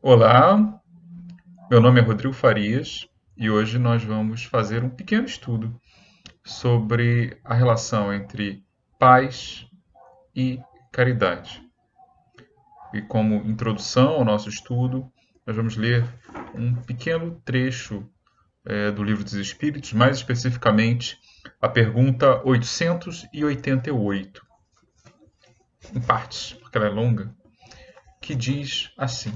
Olá, meu nome é Rodrigo Farias e hoje nós vamos fazer um pequeno estudo sobre a relação entre paz e caridade. E como introdução ao nosso estudo, nós vamos ler um pequeno trecho do Livro dos Espíritos, mais especificamente a pergunta 888, em partes, porque ela é longa, que diz assim: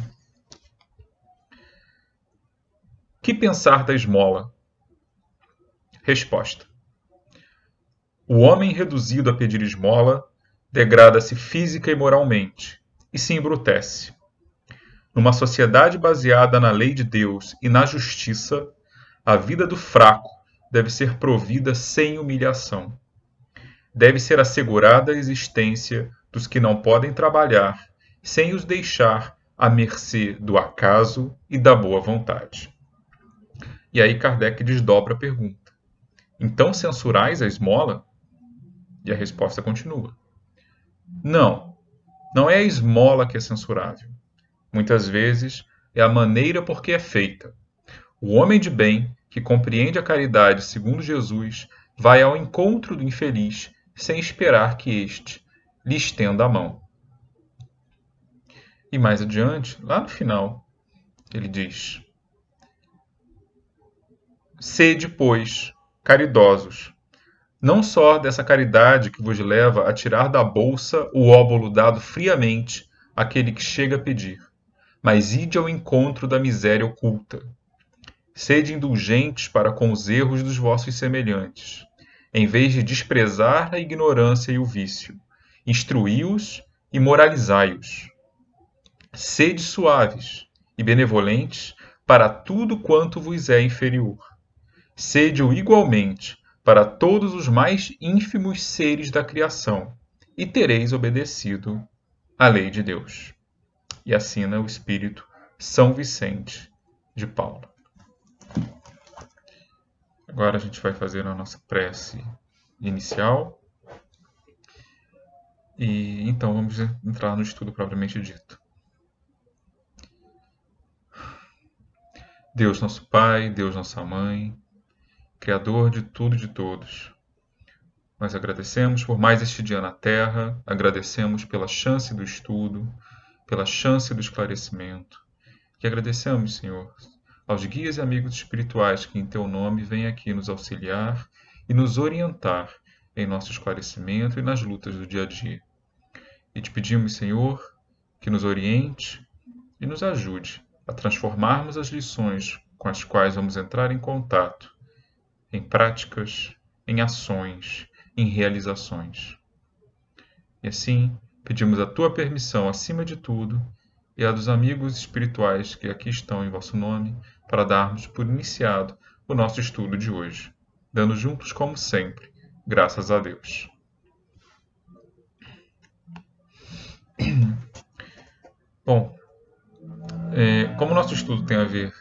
Que pensar da esmola? Resposta: O homem reduzido a pedir esmola degrada-se física e moralmente, e se embrutece. Numa sociedade baseada na lei de Deus e na justiça, a vida do fraco deve ser provida sem humilhação. Deve ser assegurada a existência dos que não podem trabalhar, sem os deixar à mercê do acaso e da boa vontade. E aí Kardec desdobra a pergunta: Então censurais a esmola? E a resposta continua: Não, não é a esmola que é censurável. Muitas vezes é a maneira por que é feita. O homem de bem, que compreende a caridade segundo Jesus, vai ao encontro do infeliz sem esperar que este lhe estenda a mão. E mais adiante, lá no final, ele diz: Sede, pois, caridosos, não só dessa caridade que vos leva a tirar da bolsa o óbolo dado friamente àquele que chega a pedir, mas ide ao encontro da miséria oculta. Sede indulgentes para com os erros dos vossos semelhantes, em vez de desprezar a ignorância e o vício. Instruí-os e moralizai-os. Sede suaves e benevolentes para tudo quanto vos é inferior. Sede-o igualmente para todos os mais ínfimos seres da criação, e tereis obedecido à lei de Deus. E assina o Espírito São Vicente de Paulo. Agora a gente vai fazer a nossa prece inicial. E então vamos entrar no estudo propriamente dito. Deus nosso Pai, Deus nossa Mãe, Criador de tudo e de todos, nós agradecemos por mais este dia na Terra, agradecemos pela chance do estudo, pela chance do esclarecimento. E agradecemos, Senhor, aos guias e amigos espirituais que em Teu nome vêm aqui nos auxiliar e nos orientar em nosso esclarecimento e nas lutas do dia a dia. E te pedimos, Senhor, que nos oriente e nos ajude a transformarmos as lições com as quais vamos entrar em contato, em práticas, em ações, em realizações. E assim, pedimos a Tua permissão acima de tudo e a dos amigos espirituais que aqui estão em vosso nome, para darmos por iniciado o nosso estudo de hoje, dando juntos, como sempre, graças a Deus. Bom, como o nosso estudo tem a ver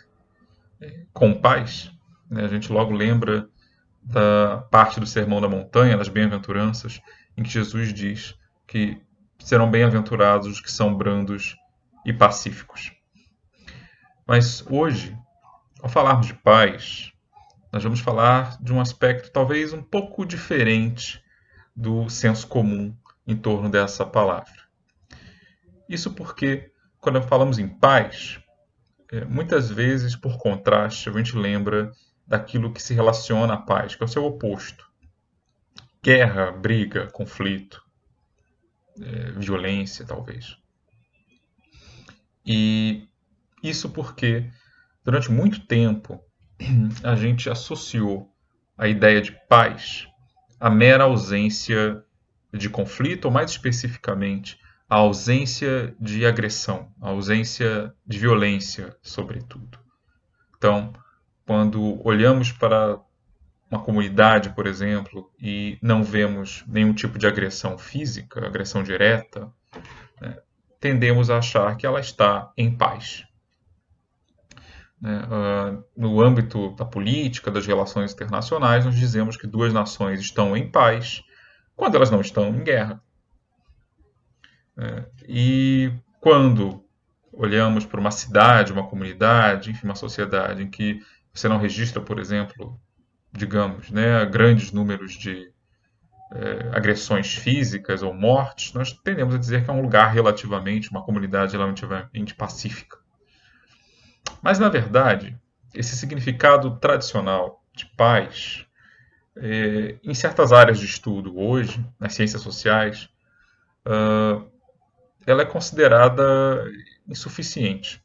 com paz, né, a gente logo lembra da parte do Sermão da Montanha, das Bem-aventuranças, em que Jesus diz que serão bem-aventurados os que são brandos e pacíficos. Mas hoje, ao falarmos de paz, nós vamos falar de um aspecto talvez um pouco diferente do senso comum em torno dessa palavra. Isso porque, quando falamos em paz, muitas vezes, por contraste, a gente lembra daquilo que se relaciona à paz, que é o seu oposto. Guerra, briga, conflito, violência, talvez. E isso porque, durante muito tempo, a gente associou a ideia de paz à mera ausência de conflito, ou mais especificamente, a ausência de agressão, a ausência de violência, sobretudo. Então, quando olhamos para uma comunidade, por exemplo, e não vemos nenhum tipo de agressão física, agressão direta, né, tendemos a achar que ela está em paz. No âmbito da política, das relações internacionais, nós dizemos que duas nações estão em paz quando elas não estão em guerra. E quando olhamos para uma cidade, uma comunidade, enfim, uma sociedade em que você não registra, por exemplo, digamos, né, grandes números de agressões físicas ou mortes, nós tendemos a dizer que é um lugar relativamente, uma comunidade relativamente pacífica. Mas, na verdade, esse significado tradicional de paz, em certas áreas de estudo hoje, nas ciências sociais, ela é considerada insuficiente.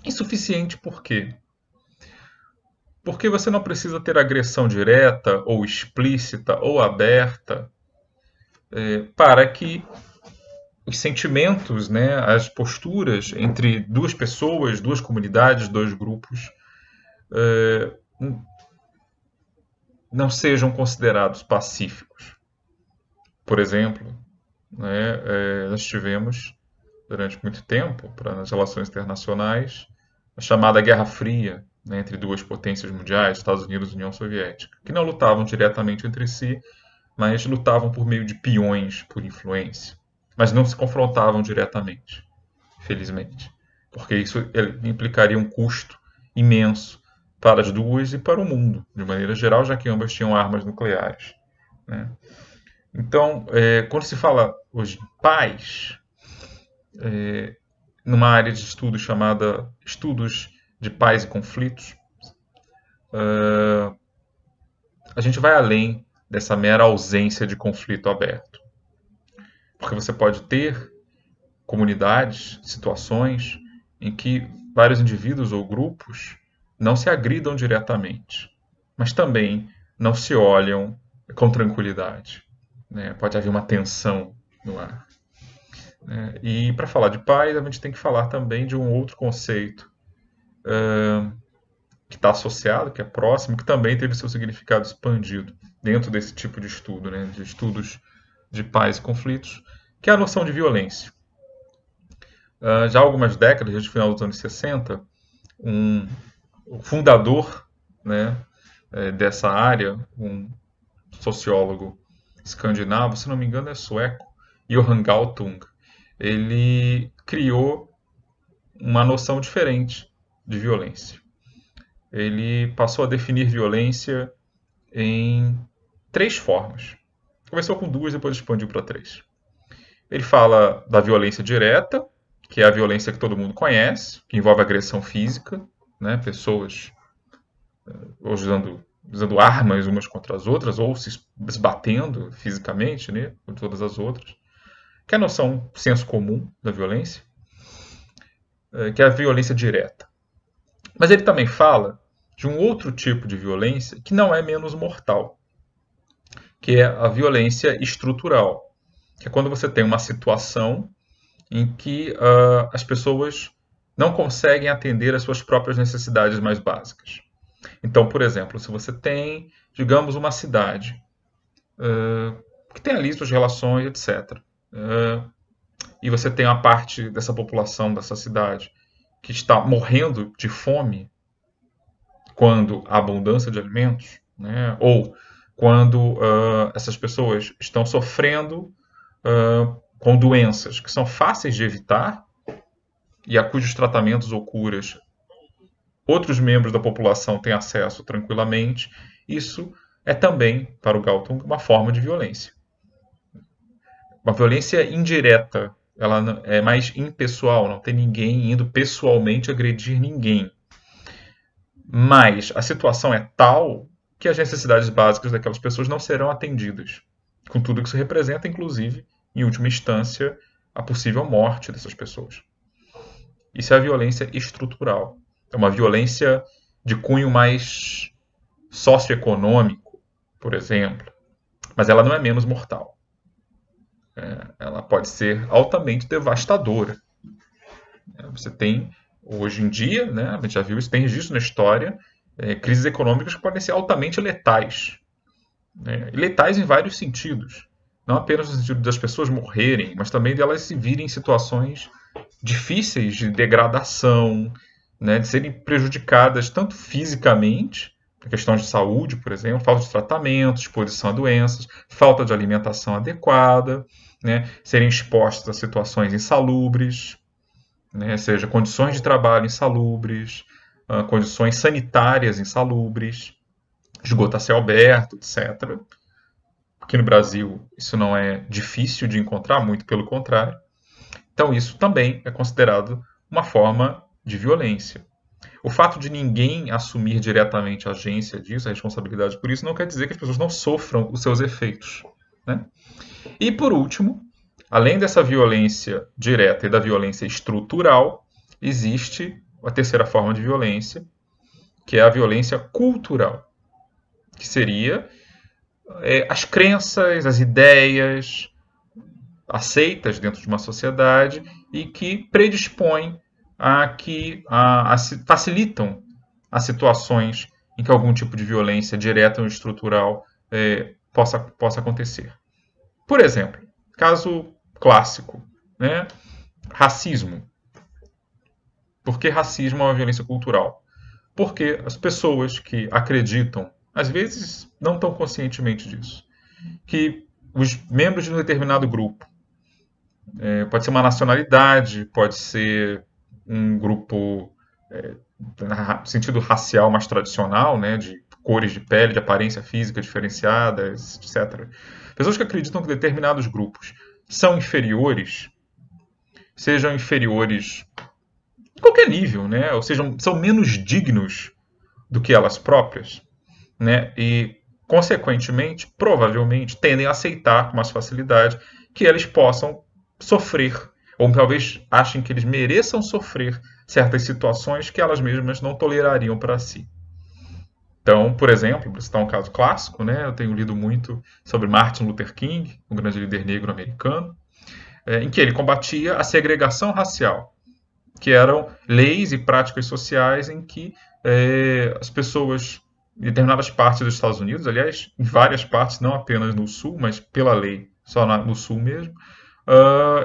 Insuficiente por quê? Porque você não precisa ter agressão direta, ou explícita, ou aberta, para que os sentimentos, né, as posturas entre duas pessoas, duas comunidades, dois grupos, não sejam considerados pacíficos. Por exemplo, né, nós tivemos, durante muito tempo, nas relações internacionais, a chamada Guerra Fria, né, entre duas potências mundiais, Estados Unidos e União Soviética, que não lutavam diretamente entre si, mas lutavam por meio de peões, por influência. Mas não se confrontavam diretamente, felizmente, porque isso implicaria um custo imenso para as duas e para o mundo, de maneira geral, já que ambas tinham armas nucleares, né? Então, quando se fala hoje em paz, numa área de estudo chamada Estudos de Paz e Conflitos, a gente vai além dessa mera ausência de conflito aberto. Porque você pode ter comunidades, situações em que vários indivíduos ou grupos não se agridam diretamente, mas também não se olham com tranquilidade, né? Pode haver uma tensão no ar. E para falar de paz, a gente tem que falar também de um outro conceito que está associado, que é próximo, que também teve seu significado expandido dentro desse tipo de estudo, né, de estudos de paz e conflitos, que é a noção de violência. Já há algumas décadas, desde o final dos anos 60, o fundador, né, dessa área, um sociólogo escandinavo, se não me engano é sueco, Johan Galtung, ele criou uma noção diferente de violência. Ele passou a definir violência em 3 formas. Começou com 2, depois expandiu para 3. Ele fala da violência direta, que é a violência que todo mundo conhece, que envolve agressão física, né? Pessoas usando armas umas contra as outras, ou se batendo fisicamente, né, com todas as outras, que é a noção senso comum da violência, que é a violência direta. Mas ele também fala de um outro tipo de violência que não é menos mortal, que é a violência estrutural, que é quando você tem uma situação em que as pessoas não conseguem atender às suas próprias necessidades mais básicas. Então, por exemplo, se você tem, digamos, uma cidade que tem ali suas relações, etc., e você tem uma parte dessa população, dessa cidade, que está morrendo de fome quando há abundância de alimentos, né? Ou quando essas pessoas estão sofrendo com doenças que são fáceis de evitar e a cujos tratamentos ou curas outros membros da população têm acesso tranquilamente, isso é também, para o Galtung, uma forma de violência. Uma violência indireta, ela é mais impessoal, não tem ninguém indo pessoalmente agredir ninguém. Mas a situação é tal que as necessidades básicas daquelas pessoas não serão atendidas, com tudo que isso representa, inclusive, em última instância, a possível morte dessas pessoas. Isso é a violência estrutural. É uma violência de cunho mais socioeconômico, por exemplo, mas ela não é menos mortal. Ela pode ser altamente devastadora. Você tem, hoje em dia, né, a gente já viu isso, tem registro na história, crises econômicas que podem ser altamente letais. E letais em vários sentidos. Não apenas no sentido das pessoas morrerem, mas também de elas se virem em situações difíceis de degradação, né, de serem prejudicadas tanto fisicamente, a questão de saúde, por exemplo, falta de tratamento, exposição a doenças, falta de alimentação adequada, né, serem expostas a situações insalubres, né? Seja condições de trabalho insalubres, condições sanitárias insalubres, esgoto a céu aberto, etc. Aqui no Brasil isso não é difícil de encontrar, muito pelo contrário. Então isso também é considerado uma forma de violência. O fato de ninguém assumir diretamente a agência disso, a responsabilidade por isso, não quer dizer que as pessoas não sofram os seus efeitos, né? E por último, além dessa violência direta e da violência estrutural, existe a terceira forma de violência, que é a violência cultural, que seria as crenças, as ideias aceitas dentro de uma sociedade e que predispõem facilitam as situações em que algum tipo de violência direta ou estrutural possa acontecer. Por exemplo, caso clássico, né? Racismo. Por que racismo é uma violência cultural? Porque as pessoas que acreditam, às vezes não tão conscientemente disso, que os membros de um determinado grupo, pode ser uma nacionalidade, pode ser um grupo no sentido racial mais tradicional, né, de cores de pele, de aparência física diferenciadas, etc. Pessoas que acreditam que determinados grupos são inferiores, sejam inferiores em qualquer nível, né, ou sejam são menos dignos do que elas próprias, né, e consequentemente, provavelmente, tendem a aceitar com mais facilidade que eles possam sofrer, ou talvez achem que eles mereçam sofrer certas situações que elas mesmas não tolerariam para si. Então, por exemplo, para citar um caso clássico, né, eu tenho lido muito sobre Martin Luther King, um grande líder negro americano, em que ele combatia a segregação racial, que eram leis e práticas sociais em que as pessoas em determinadas partes dos Estados Unidos, aliás, em várias partes, não apenas no sul, mas pela lei só no sul mesmo,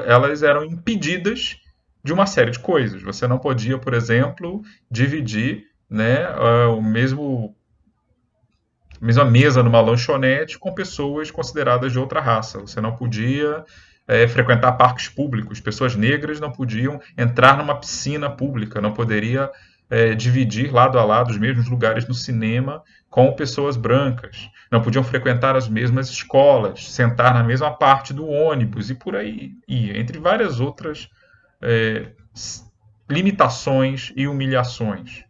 elas eram impedidas de uma série de coisas. Você não podia, por exemplo, dividir, né, o mesma mesa numa lanchonete com pessoas consideradas de outra raça. Você não podia frequentar parques públicos. Pessoas negras não podiam entrar numa piscina pública, não poderia dividir lado a lado os mesmos lugares no cinema com pessoas brancas. Não podiam frequentar as mesmas escolas, sentar na mesma parte do ônibus e por aí ia, entre várias outras limitações e humilhações.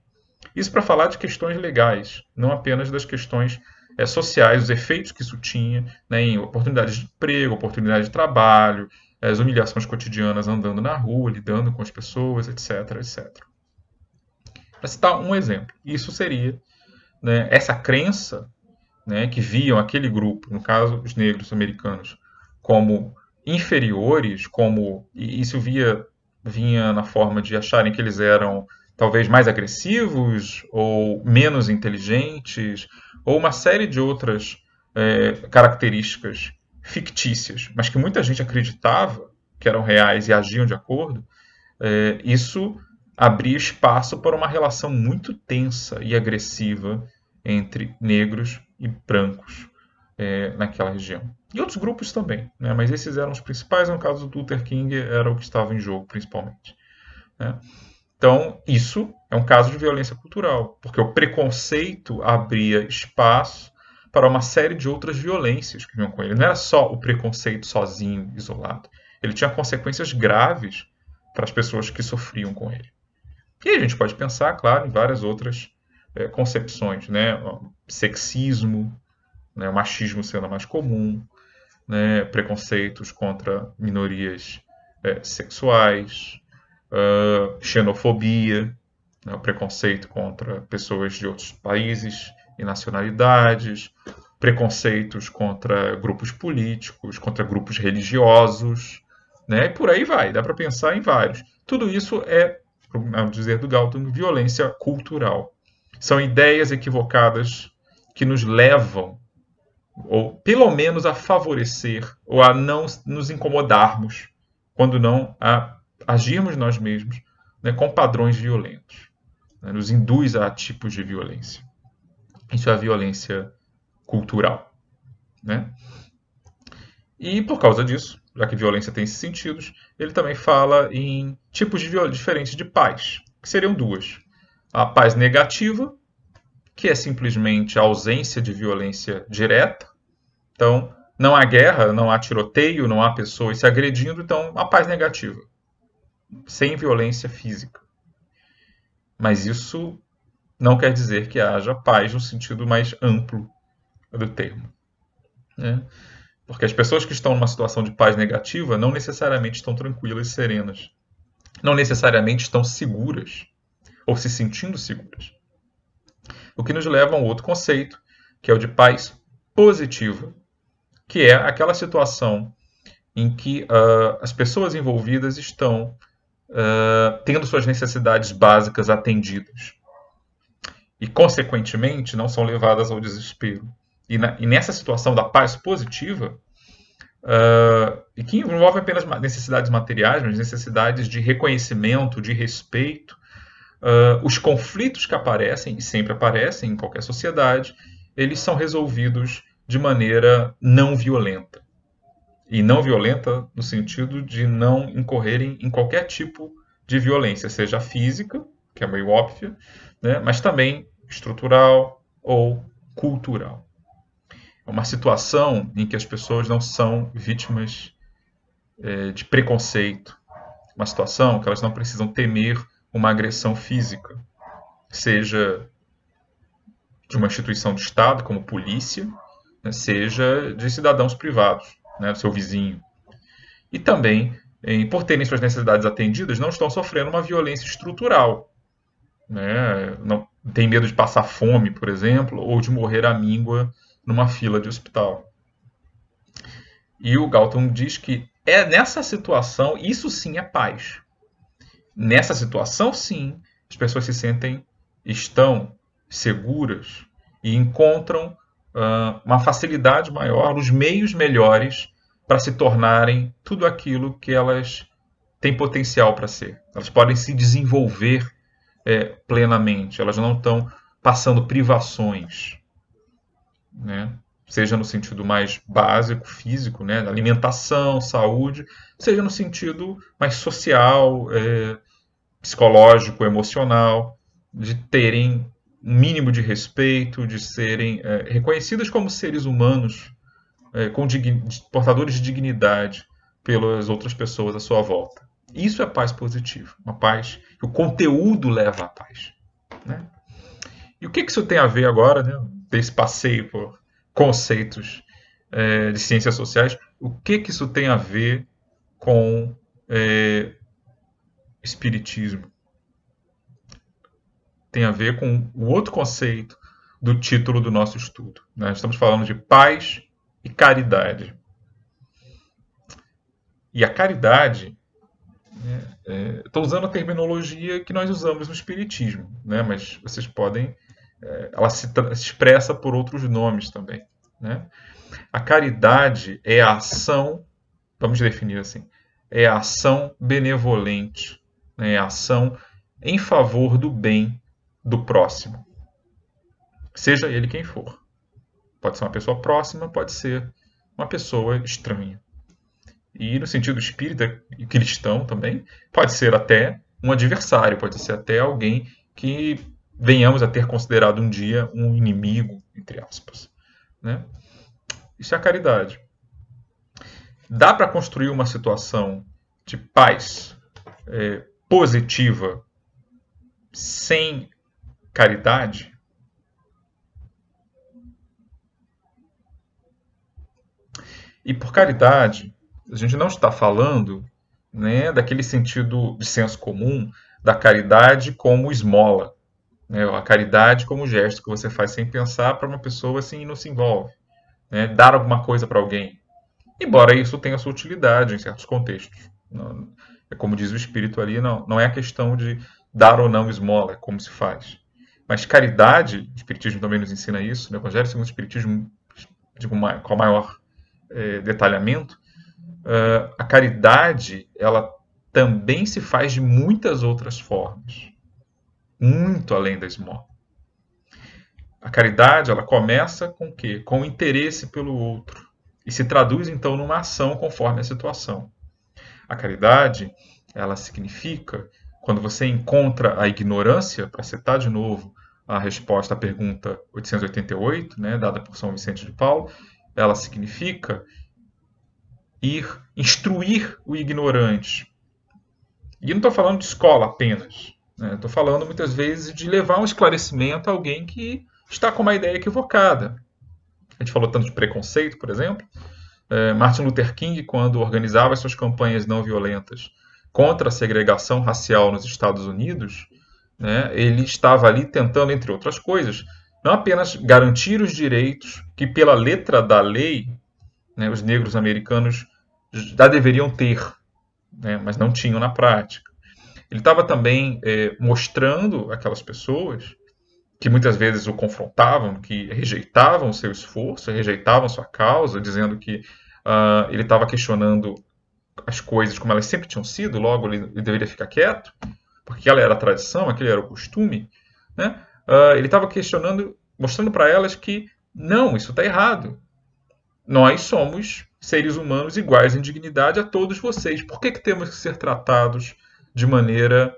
Isso para falar de questões legais, não apenas das questões sociais, os efeitos que isso tinha, né, em oportunidades de emprego, oportunidade de trabalho, as humilhações cotidianas andando na rua, lidando com as pessoas, etc, etc. Para citar um exemplo, isso seria, né, essa crença, né, que viam aquele grupo, no caso os negros americanos, como inferiores, e isso vinha na forma de acharem que eles eram talvez mais agressivos ou menos inteligentes, ou uma série de outras características fictícias, mas que muita gente acreditava que eram reais e agiam de acordo, isso abria espaço para uma relação muito tensa e agressiva entre negros e brancos naquela região. E outros grupos também, né? Mas esses eram os principais. No caso do Luther King, era o que estava em jogo principalmente, né? Então, isso é um caso de violência cultural, porque o preconceito abria espaço para uma série de outras violências que vinham com ele. Não era só o preconceito sozinho, isolado. Ele tinha consequências graves para as pessoas que sofriam com ele. E a gente pode pensar, claro, em várias outras concepções, né? Sexismo, né? O machismo sendo mais comum, né? Preconceitos contra minorias sexuais, xenofobia, né? O preconceito contra pessoas de outros países e nacionalidades, preconceitos contra grupos políticos, contra grupos religiosos, né? E por aí vai, dá para pensar em vários. Tudo isso é, ao dizer do Galton, violência cultural. São ideias equivocadas que nos levam, ou pelo menos a favorecer, ou a não nos incomodarmos, quando não a agirmos nós mesmos, né, com padrões violentos. Né, nos induz a tipos de violência. Isso é a violência cultural. Né? E por causa disso, já que violência tem esses sentidos, ele também fala em tipos diferentes de paz, que seriam duas. A paz negativa, que é simplesmente a ausência de violência direta. Então, não há guerra, não há tiroteio, não há pessoas se agredindo, então a paz negativa, sem violência física. Mas isso não quer dizer que haja paz no sentido mais amplo do termo, né? Porque as pessoas que estão numa situação de paz negativa não necessariamente estão tranquilas e serenas. Não necessariamente estão seguras ou se sentindo seguras. O que nos leva a um outro conceito, que é o de paz positiva, que é aquela situação em que as pessoas envolvidas estão tendo suas necessidades básicas atendidas e, consequentemente, não são levadas ao desespero. E nessa situação da paz positiva, e que envolve apenas necessidades materiais, mas necessidades de reconhecimento, de respeito, os conflitos que aparecem, e sempre aparecem em qualquer sociedade, eles são resolvidos de maneira não violenta. E não violenta no sentido de não incorrerem em qualquer tipo de violência, seja física, que é meio óbvia, né, mas também estrutural ou cultural. É uma situação em que as pessoas não são vítimas de preconceito, uma situação que elas não precisam temer uma agressão física, seja de uma instituição de Estado, como polícia, né, seja de cidadãos privados, né, do seu vizinho. E também, por terem suas necessidades atendidas, não estão sofrendo uma violência estrutural, né? Não tem medo de passar fome, por exemplo, ou de morrer à míngua numa fila de hospital. E o Galton diz que nessa situação, isso sim é paz. Nessa situação, sim, as pessoas estão seguras e encontram uma facilidade maior, os meios melhores para se tornarem tudo aquilo que elas têm potencial para ser. Elas podem se desenvolver plenamente, elas não estão passando privações, né? Seja no sentido mais básico, físico, né? Alimentação, saúde, seja no sentido mais social, psicológico, emocional, de terem um mínimo de respeito, de serem reconhecidas como seres humanos, portadores de dignidade pelas outras pessoas à sua volta. Isso é paz positiva, uma paz que o conteúdo leva à paz, né? E o que isso tem a ver agora, né, desse passeio por conceitos de ciências sociais, o que isso tem a ver com espiritismo? Tem a ver com o outro conceito do título do nosso estudo, né? Estamos falando de paz e caridade. E a caridade, estou usando a terminologia que nós usamos no espiritismo, né? Mas vocês podem, ela se expressa por outros nomes também, né? A caridade é a ação, vamos definir assim, é a ação benevolente, né? É a ação em favor do bem do próximo, seja ele quem for. Pode ser uma pessoa próxima, pode ser uma pessoa estranha. E no sentido espírita e cristão também, pode ser até um adversário, pode ser até alguém que venhamos a ter considerado um dia um inimigo, entre aspas, né? Isso é a caridade. Dá para construir uma situação de paz positiva sem caridade? E por caridade, a gente não está falando, né, daquele sentido de senso comum da caridade como esmola, né, a caridade como gesto que você faz sem pensar para uma pessoa assim não se envolve, né, dar alguma coisa para alguém, embora isso tenha sua utilidade em certos contextos. Não, é como diz o Espírito ali, não é a questão de dar ou não esmola, é como se faz. Mas caridade, o Espiritismo também nos ensina isso, no Evangelho segundo o Espiritismo, com a maior detalhamento, a caridade ela também se faz de muitas outras formas, muito além da esmola. A caridade ela começa com o quê? Com o interesse pelo outro. e se traduz então numa ação conforme a situação. A caridade, ela significa, quando você encontra a ignorância, para citar de novo a resposta à pergunta 888, né, dada por São Vicente de Paulo, ela significa instruir o ignorante. E não estou falando de escola apenas. Estou falando muitas vezes de levar um esclarecimento a alguém que está com uma ideia equivocada. A gente falou tanto de preconceito, por exemplo. Martin Luther King, quando organizava suas campanhas não violentas contra a segregação racial nos Estados Unidos, né, ele estava ali tentando, entre outras coisas, não apenas garantir os direitos que, pela letra da lei, né, os negros americanos já deveriam ter, né, mas não tinham na prática. Ele estava também mostrando aquelas pessoas que muitas vezes o confrontavam, que rejeitavam o seu esforço, rejeitavam sua causa, dizendo que ele estava questionando as coisas como elas sempre tinham sido, logo ele deveria ficar quieto, porque aquela era a tradição, aquele era o costume. Né? Ele estava questionando, mostrando para elas que não, isso está errado. Nós somos seres humanos iguais em dignidade a todos vocês. Por que temos que ser tratados de maneira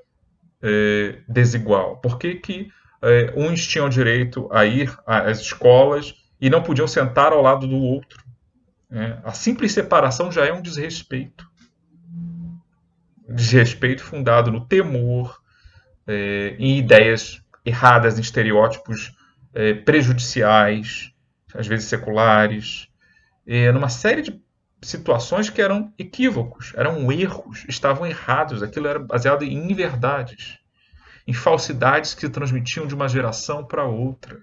desigual? Por que uns tinham direito a ir às escolas e não podiam sentar ao lado do outro? A simples separação já é um desrespeito. Desrespeito fundado no temor, em ideias erradas, em estereótipos prejudiciais, às vezes seculares, numa série de situações que eram equívocos, eram erros, estavam errados, aquilo era baseado em inverdades, em falsidades que se transmitiam de uma geração para outra.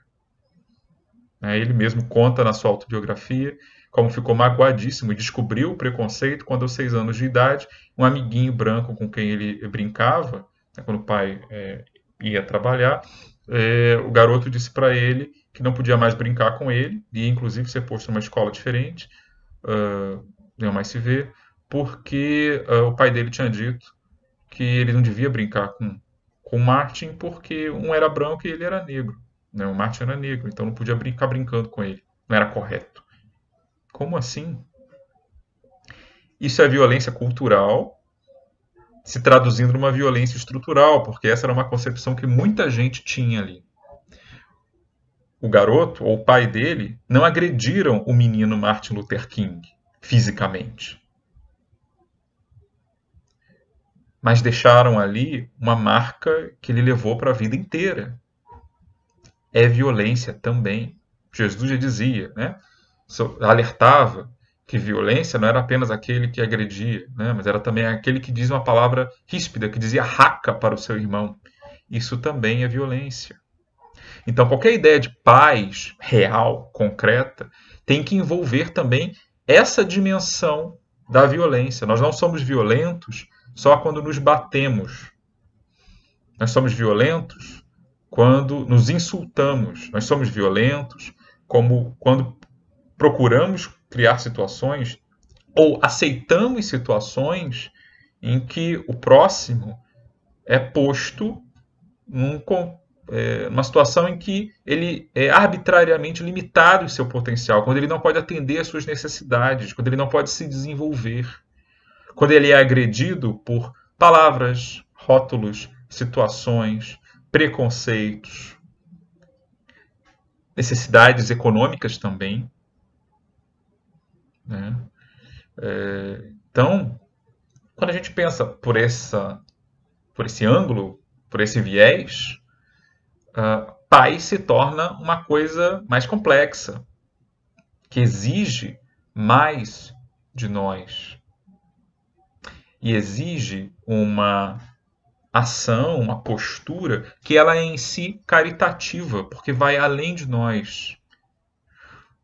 Ele mesmo conta na sua autobiografia como ficou magoadíssimo e descobriu o preconceito quando, aos 6 anos de idade, um amiguinho branco com quem ele brincava, quando o pai ia trabalhar, o garoto disse para ele que não podia mais brincar com ele, e inclusive ser posto numa escola diferente, não mais se vê, porque o pai dele tinha dito que ele não devia brincar com o Martin porque um era branco e ele era negro. O Martin era negro, então não podia ficar brincando com ele. Não era correto. Como assim? Isso é violência cultural se traduzindo numa violência estrutural, porque essa era uma concepção que muita gente tinha ali. O garoto, ou o pai dele, não agrediram o menino Martin Luther King fisicamente. Mas deixaram ali uma marca que ele levou para a vida inteira. É violência também. Jesus já dizia, né? Alertava que violência não era apenas aquele que agredia, né? Mas era também aquele que diz uma palavra ríspida, que dizia raca para o seu irmão. Isso também é violência. Então, qualquer ideia de paz real, concreta, tem que envolver também essa dimensão da violência. Nós não somos violentos só quando nos batemos. Nós somos violentos quando nos insultamos. Nós somos violentos quando procuramos criar situações ou aceitamos situações em que o próximo é posto numa situação em que ele é arbitrariamente limitado em seu potencial, quando ele não pode atender às suas necessidades, quando ele não pode se desenvolver, quando ele é agredido por palavras, rótulos, situações, preconceitos, necessidades econômicas também. Né? Então, quando a gente pensa por esse ângulo, por esse viés, paz se torna uma coisa mais complexa, que exige mais de nós. E exige uma ação, uma postura que ela é em si caritativa, porque vai além de nós.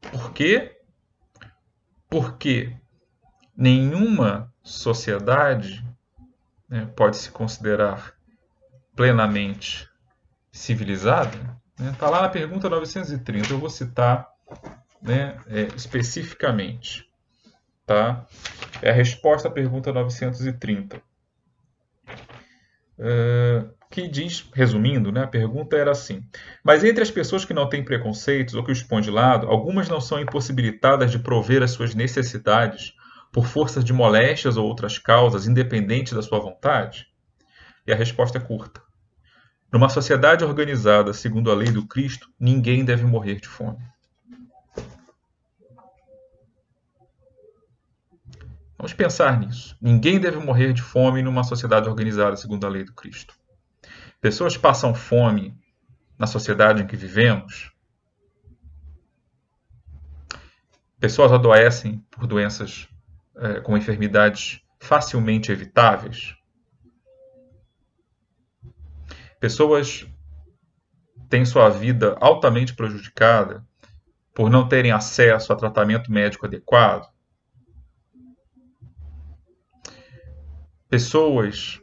Por quê? Porque nenhuma sociedade pode se considerar plenamente civilizada. Está lá na pergunta 930, eu vou citar especificamente. Tá? É a resposta à pergunta 930. que diz, resumindo, né, a pergunta era assim: mas entre as pessoas que não têm preconceitos ou que os põem de lado, algumas não são impossibilitadas de prover as suas necessidades por força de moléstias ou outras causas, independente da sua vontade? E a resposta é curta. Numa sociedade organizada segundo a lei do Cristo, ninguém deve morrer de fome. Vamos pensar nisso. Ninguém deve morrer de fome numa sociedade organizada segundo a lei do Cristo. Pessoas passam fome na sociedade em que vivemos. Pessoas adoecem por doenças com enfermidades facilmente evitáveis. Pessoas têm sua vida altamente prejudicada por não terem acesso a tratamento médico adequado. Pessoas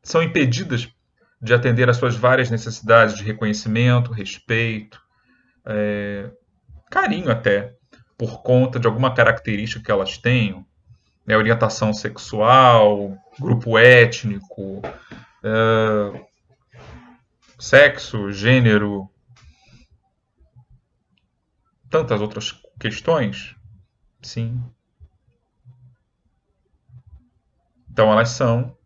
são impedidas de atender às suas várias necessidades de reconhecimento, respeito, carinho até, por conta de alguma característica que elas tenham, né, orientação sexual, grupo étnico, sexo, gênero, tantas outras questões. Sim. Então elas são,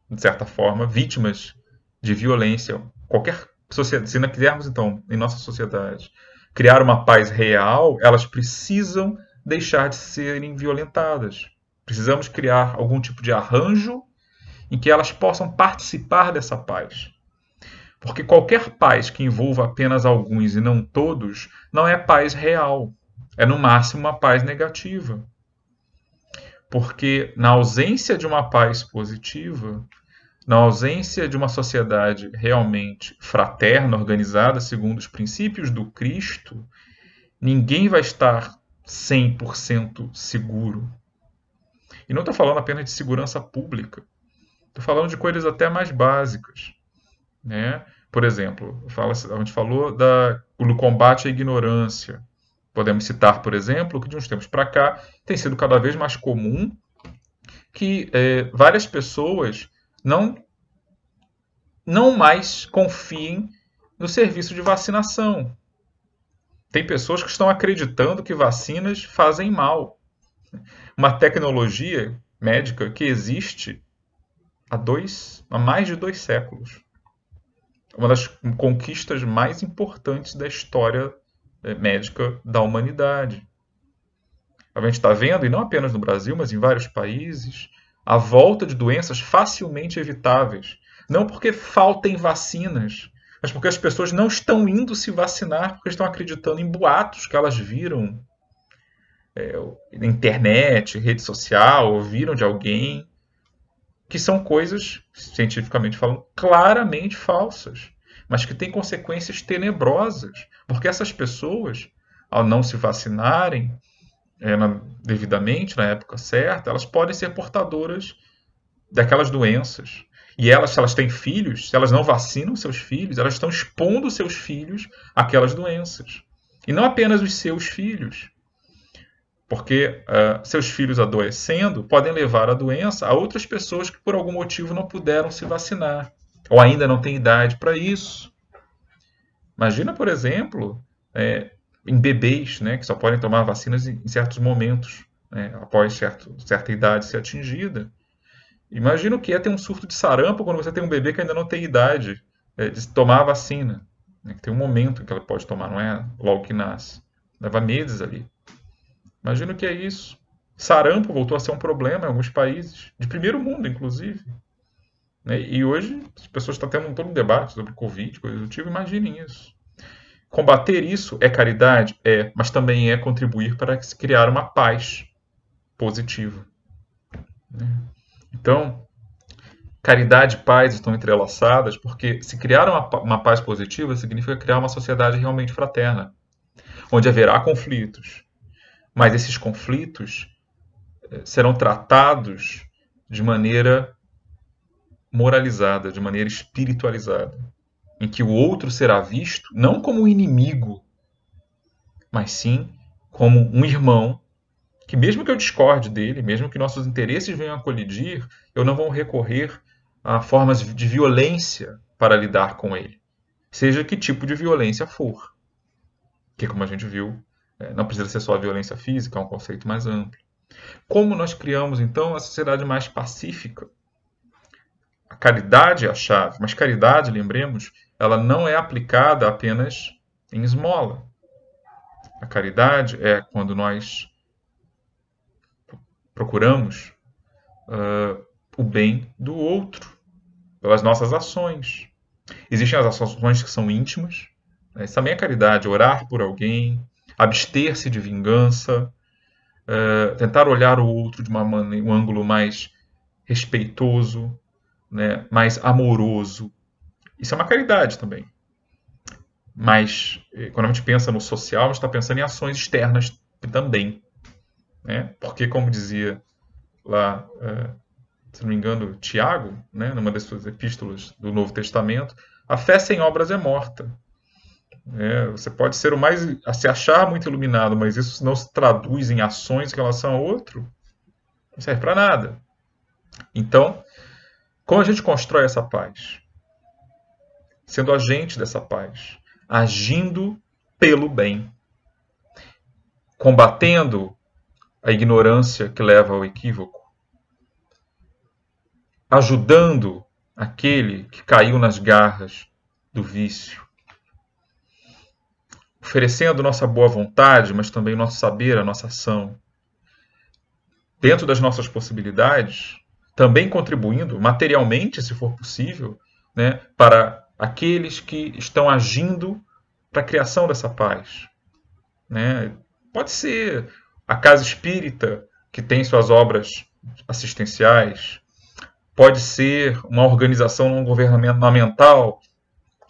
de certa forma, vítimas de violência. Qualquer sociedade, se nós quisermos, então, em nossa sociedade, criar uma paz real, elas precisam deixar de serem violentadas. Precisamos criar algum tipo de arranjo em que elas possam participar dessa paz. Porque qualquer paz que envolva apenas alguns e não todos, não é paz real. É, no máximo, uma paz negativa. Porque na ausência de uma paz positiva, na ausência de uma sociedade realmente fraterna, organizada segundo os princípios do Cristo, ninguém vai estar 100% seguro. E não estou falando apenas de segurança pública. Estou falando de coisas até mais básicas. Né? Por exemplo, a gente falou do combate à ignorância. Podemos citar, por exemplo, que de uns tempos para cá tem sido cada vez mais comum que várias pessoas não mais confiem no serviço de vacinação. Tem pessoas que estão acreditando que vacinas fazem mal. Uma tecnologia médica que existe há mais de 2 séculos. Uma das conquistas mais importantes da história médica da humanidade. A gente está vendo, e não apenas no Brasil, mas em vários países, a volta de doenças facilmente evitáveis. Não porque faltem vacinas, mas porque as pessoas não estão indo se vacinar, porque estão acreditando em boatos que elas viram na internet, rede social, ouviram de alguém, que são coisas, cientificamente falando, claramente falsas, mas que têm consequências tenebrosas, porque essas pessoas, ao não se vacinarem devidamente, na época certa, elas podem ser portadoras daquelas doenças. E elas, se elas têm filhos, se elas não vacinam seus filhos, elas estão expondo seus filhos àquelas doenças. E não apenas os seus filhos. Porque seus filhos adoecendo podem levar a doença a outras pessoas que por algum motivo não puderam se vacinar. Ou ainda não têm idade para isso. Imagina, por exemplo, em bebês, né, que só podem tomar vacinas em certos momentos, né, após certa idade ser atingida. Imagina o que é ter um surto de sarampo quando você tem um bebê que ainda não tem idade de tomar a vacina. Né, que tem um momento em que ela pode tomar, não é logo que nasce. Leva meses ali. Imagina o que é isso. Sarampo voltou a ser um problema em alguns países, de primeiro mundo, inclusive. Né? E hoje as pessoas estão tendo todo um debate sobre Covid, coisas do tipo. Imaginem isso. Combater isso é caridade? É, mas também é contribuir para se criar uma paz positiva. Né? Então, caridade e paz estão entrelaçadas, porque se criar uma paz positiva significa criar uma sociedade realmente fraterna, onde haverá conflitos, mas esses conflitos serão tratados de maneira moralizada, de maneira espiritualizada, em que o outro será visto não como um inimigo, mas sim como um irmão que mesmo que eu discorde dele, mesmo que nossos interesses venham a colidir, eu não vou recorrer a formas de violência para lidar com ele, seja que tipo de violência for. Que, como a gente viu, não precisa ser só a violência física, é um conceito mais amplo. Como nós criamos, então, a sociedade mais pacífica? A caridade é a chave, mas caridade, lembremos, ela não é aplicada apenas em esmola. A caridade é quando nós procuramos o bem do outro, pelas nossas ações. Existem as ações que são íntimas, né? Isso também é caridade, orar por alguém, abster-se de vingança, tentar olhar o outro de um ângulo mais respeitoso, né? Mais amoroso. Isso é uma caridade também. Mas, quando a gente pensa no social, a gente está pensando em ações externas também. Né? Porque, como dizia lá, se não me engano, Tiago, né, numa das suas epístolas do Novo Testamento, a fé sem obras é morta. Você pode ser se achar muito iluminado, mas isso não se traduz em ações em relação a outro, não serve para nada. Então, como a gente constrói essa paz? Sendo agente dessa paz, agindo pelo bem, combatendo a ignorância que leva ao equívoco, ajudando aquele que caiu nas garras do vício, oferecendo nossa boa vontade, mas também nosso saber, a nossa ação, dentro das nossas possibilidades, também contribuindo materialmente, se for possível, né, para aqueles que estão agindo para a criação dessa paz. Né? Pode ser a casa espírita, que tem suas obras assistenciais, pode ser uma organização não governamental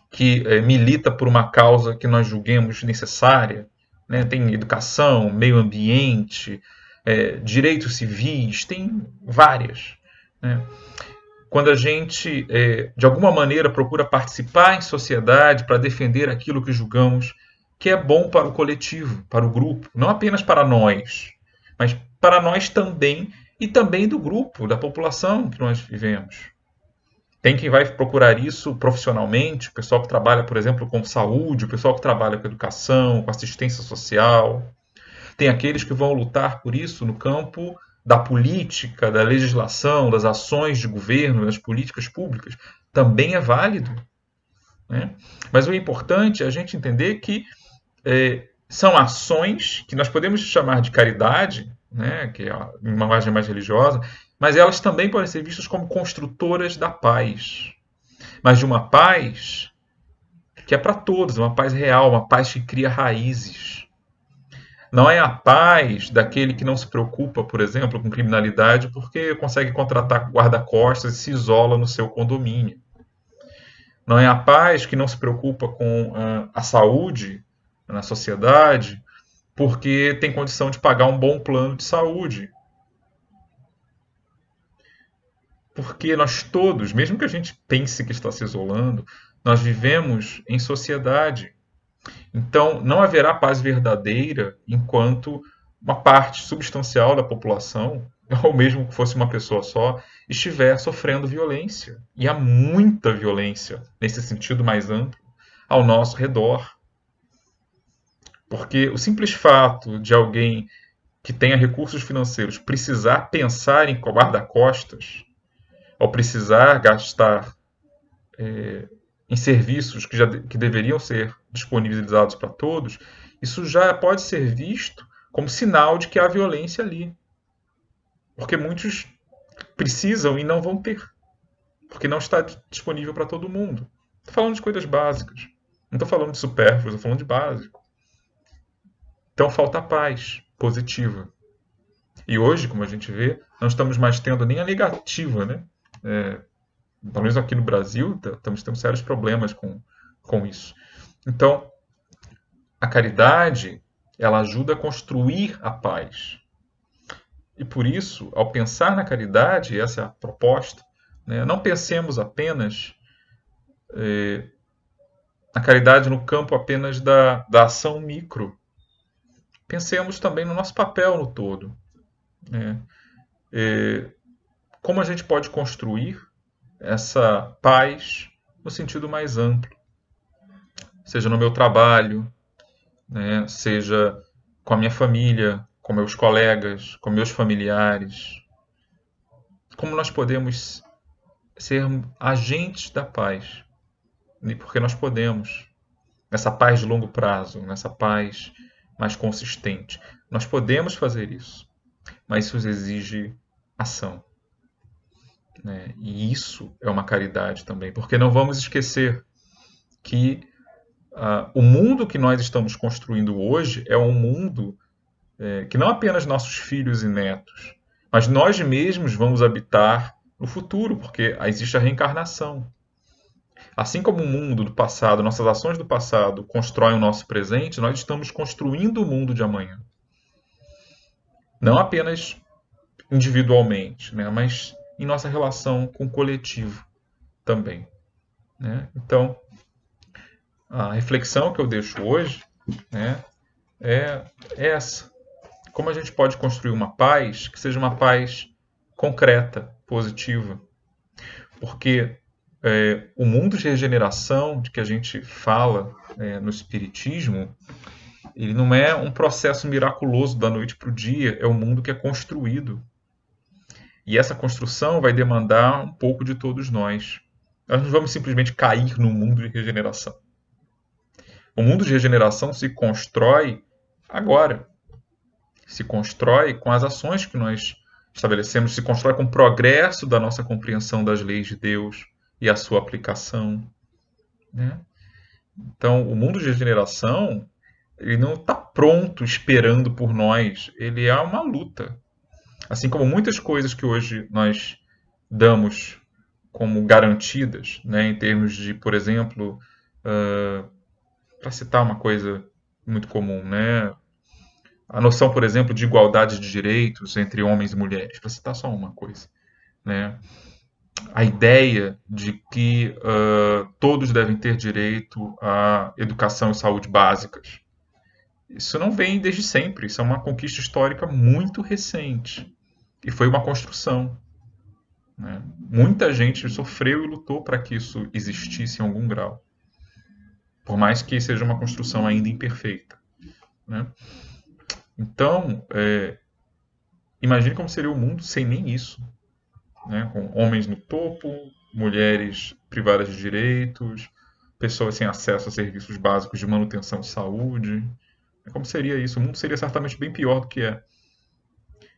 que milita por uma causa que nós julguemos necessária. Né? Tem educação, meio ambiente, direitos civis, tem várias. Né? Quando a gente, de alguma maneira, procura participar em sociedade para defender aquilo que julgamos que é bom para o coletivo, para o grupo, não apenas para nós, mas para nós também e também do grupo, da população que nós vivemos. Tem quem vai procurar isso profissionalmente, o pessoal que trabalha, por exemplo, com saúde, o pessoal que trabalha com educação, com assistência social. Tem aqueles que vão lutar por isso no campo da política, da legislação, das ações de governo, das políticas públicas. Também é válido. Né? Mas o importante é a gente entender que são ações que nós podemos chamar de caridade, né, que é uma imagem mais religiosa, mas elas também podem ser vistas como construtoras da paz. Mas de uma paz que é para todos, uma paz real, uma paz que cria raízes. Não é a paz daquele que não se preocupa, por exemplo, com criminalidade porque consegue contratar guarda-costas e se isola no seu condomínio. Não é a paz que não se preocupa com a saúde na sociedade porque tem condição de pagar um bom plano de saúde. Porque nós todos, mesmo que a gente pense que está se isolando, nós vivemos em sociedade. Então, não haverá paz verdadeira enquanto uma parte substancial da população, ou mesmo que fosse uma pessoa só, estiver sofrendo violência. E há muita violência, nesse sentido mais amplo, ao nosso redor. Porque o simples fato de alguém que tenha recursos financeiros precisar pensar em guarda-costas, ou precisar gastar em serviços que deveriam ser disponibilizados para todos, isso já pode ser visto como sinal de que há violência ali. Porque muitos precisam e não vão ter. Porque não está disponível para todo mundo. Estou falando de coisas básicas. Não estou falando de supérfluos, estou falando de básico. Então falta paz positiva. E hoje, como a gente vê, não estamos mais tendo nem a negativa, né? Pelo menos aqui no Brasil, estamos tendo sérios problemas com isso. Então, a caridade, ela ajuda a construir a paz. E por isso, ao pensar na caridade, essa é a proposta, né? Não pensemos apenas na caridade no campo apenas da ação micro. Pensemos também no nosso papel no todo. né? Como a gente pode construir essa paz no sentido mais amplo, seja no meu trabalho, né? Seja com a minha família, com meus colegas, com meus familiares. Como nós podemos ser agentes da paz? Porque nós podemos, nessa paz de longo prazo, nessa paz mais consistente. Nós podemos fazer isso, mas isso exige ação, né? E isso é uma caridade também, porque não vamos esquecer que o mundo que nós estamos construindo hoje é um mundo que não apenas nossos filhos e netos, mas nós mesmos vamos habitar no futuro, porque existe a reencarnação. Assim como o mundo do passado, nossas ações do passado constroem o nosso presente, nós estamos construindo o mundo de amanhã. Não apenas individualmente, né, mas em nossa relação com o coletivo também, né? Então, a reflexão que eu deixo hoje, né, é essa. Como a gente pode construir uma paz que seja uma paz concreta, positiva? Porque o mundo de regeneração de que a gente fala no Espiritismo, ele não é um processo miraculoso da noite para o dia, é um mundo que é construído. E essa construção vai demandar um pouco de todos nós. Nós não vamos simplesmente cair no mundo de regeneração. O mundo de regeneração se constrói agora. Se constrói com as ações que nós estabelecemos, se constrói com o progresso da nossa compreensão das leis de Deus e a sua aplicação, né? Então, o mundo de regeneração, ele não está pronto esperando por nós, ele é uma luta. Assim como muitas coisas que hoje nós damos como garantidas, né, em termos de, por exemplo, para citar uma coisa muito comum, né, a noção, por exemplo, de igualdade de direitos entre homens e mulheres, para citar só uma coisa, né, a ideia de que todos devem ter direito à educação e saúde básicas. Isso não vem desde sempre, isso é uma conquista histórica muito recente. E foi uma construção, né? Muita gente sofreu e lutou para que isso existisse em algum grau, por mais que seja uma construção ainda imperfeita, né? Então, imagine como seria o mundo sem nem isso, né? Com homens no topo, mulheres privadas de direitos, pessoas sem acesso a serviços básicos de manutenção de saúde. Como seria isso? O mundo seria certamente bem pior do que é.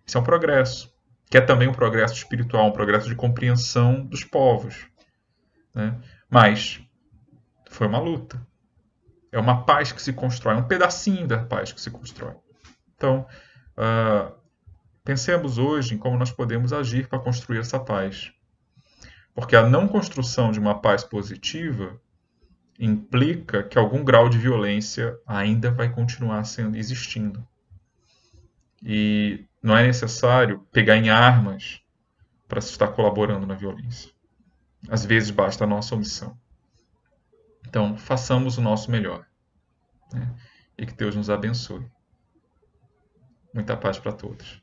Isso é um progresso, que é também um progresso espiritual, um progresso de compreensão dos povos, né? Mas foi uma luta. É uma paz que se constrói, um pedacinho da paz que se constrói. Então, pensemos hoje em como nós podemos agir para construir essa paz. Porque a não construção de uma paz positiva implica que algum grau de violência ainda vai continuar existindo. E não é necessário pegar em armas para se estar colaborando na violência. Às vezes basta a nossa omissão. Então, façamos o nosso melhor, né? E que Deus nos abençoe. Muita paz para todos.